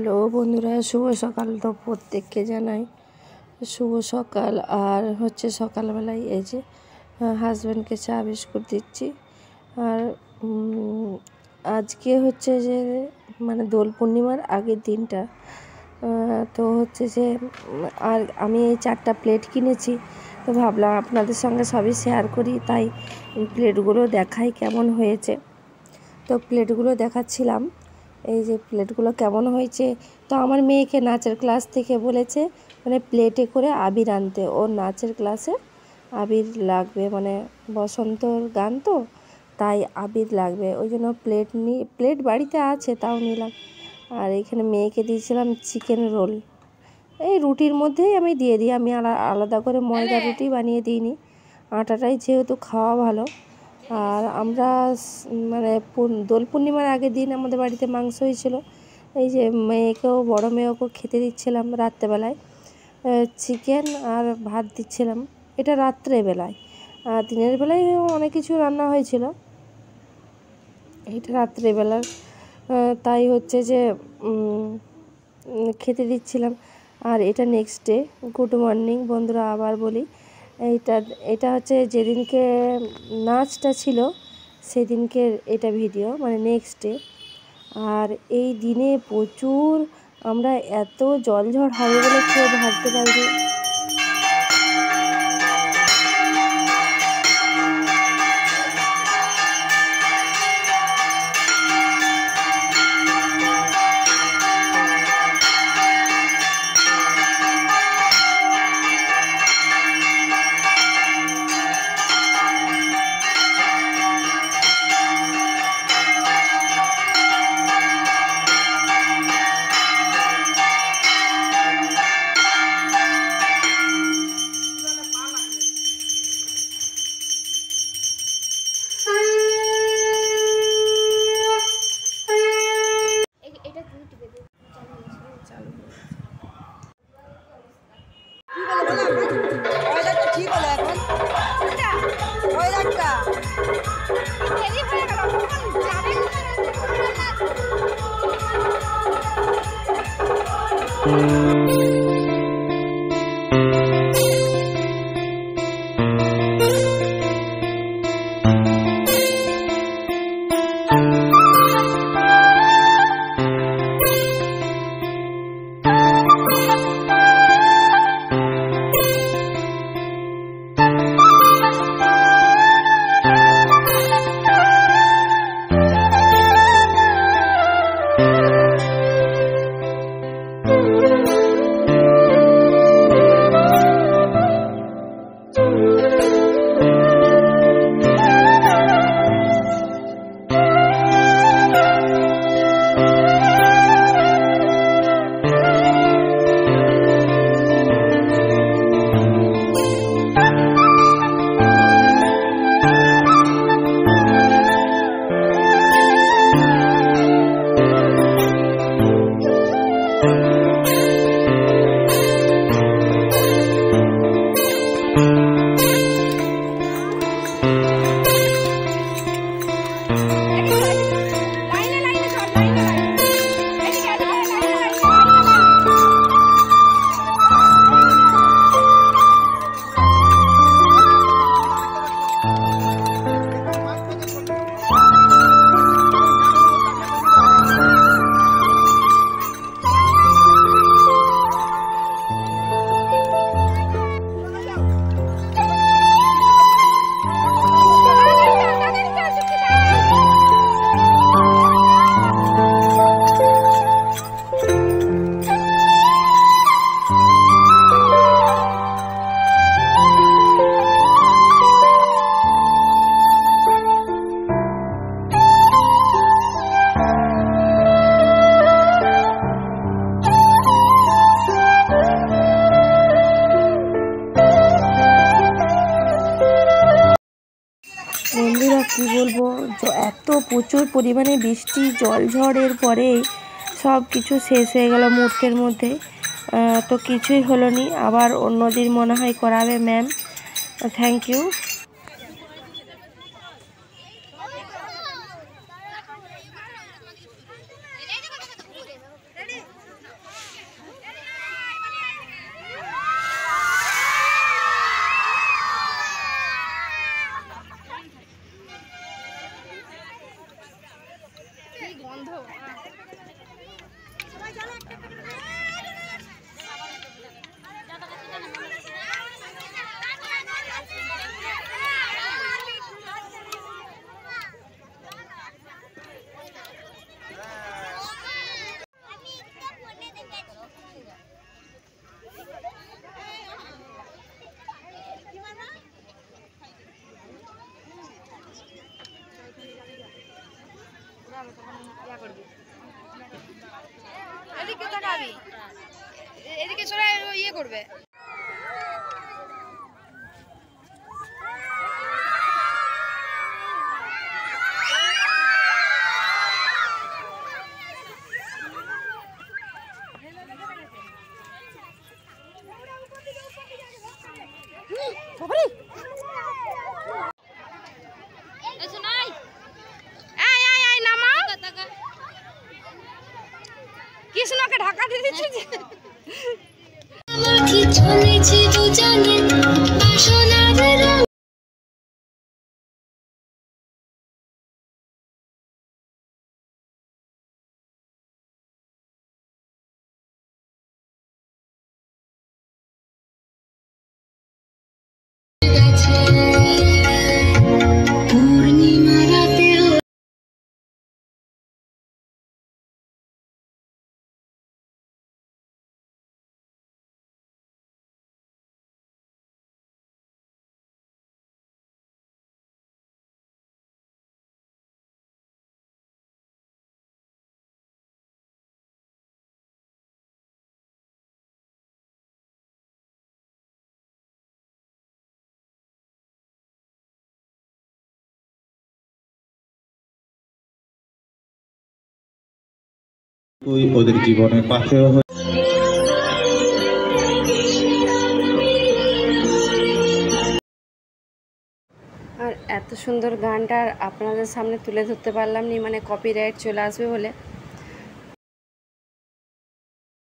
Hello বন্ধুরা, শুভ সকাল। তো প্রত্যেককে জানাই শুভ সকাল। আর হচ্ছে সকালবেলায় এই যে হাজব্যান্ডকে চা বিস্কুট দিচ্ছি। আর আজকে হচ্ছে যে মানে দোল পূর্ণিমার আগের দিনটা। তো হচ্ছে যে আর আমি এই 4টা প্লেট কিনেছি, তো ভাবলাম আপনাদের সঙ্গে সবই শেয়ার করি, তাই প্লেটগুলো দেখাই কেমন হয়েছে। তো প্লেটগুলো দেখাচ্ছিলাম, এই যে প্লেটগুলো কেমন হয়েছে। তো আমার মেয়েকে নাচের ক্লাস থেকে বলেছে মানে প্লেটে করে আবির আনতে, ওর নাচের ক্লাসে আবির লাগবে, মানে বসন্তর গান তো, তাই আবির লাগবে। ওই জন্য প্লেট বাড়িতে আছে, তাও নিলাম। আর এখানে মেয়েকে দিয়েছিলাম চিকেন রোল। এই রুটির মধ্যেই আমি দিয়ে দিই, আমি আলাদা করে ময়দা রুটি বানিয়ে দিইনি, আটাটাই যেহেতু খাওয়া ভালো। আর আমরা মানে দোল পূর্ণিমার আগের দিন আমাদের বাড়িতে মাংস হয়েছিল। এই যে মেয়েকেও, বড় মেয়েকেও খেতে দিচ্ছিলাম রাত্রেবেলায় চিকেন আর ভাত দিচ্ছিলাম, এটা রাত্রেবেলায়। আর দিনের বেলায় অনেক কিছু রান্না হয়েছিল, এটা রাত্রেবেলার। তাই হচ্ছে যে খেতে দিচ্ছিলাম। আর এটা নেক্সট ডে। গুড মর্নিং বন্ধুরা, আবার বলি, এটা হচ্ছে যেদিনকে নাচটা ছিল সেদিনকে এটা ভিডিও, মানে নেক্সট ডে। আর এই দিনে প্রচুর আমরা এত জলঝড় হবে বলে কেউ ভাবতে পারিনি। বন্ধুরা কি বলবো, এত প্রচুর পরিমাণে বৃষ্টি জলঝড়ের পরে সব কিছু শেষ হয়ে গেল মুহূর্তের মধ্যে। তো কিছুই হলো নি, আবার অন্য দিন মনে হয় করাবে ম্যাম। Thank you. এদিকে তাকাবি, এদিকে সবাই ইয়ে করবে। কৃষ্ণকে ঢাকা দিয়ে দিচ্ছে যে ওদের জীবনের পাশে আর এত সুন্দর গানটা আপনাদের সামনে তুলে ধরতে পারলাম নি, মানে কপিরাইট চলে আসবে বলে।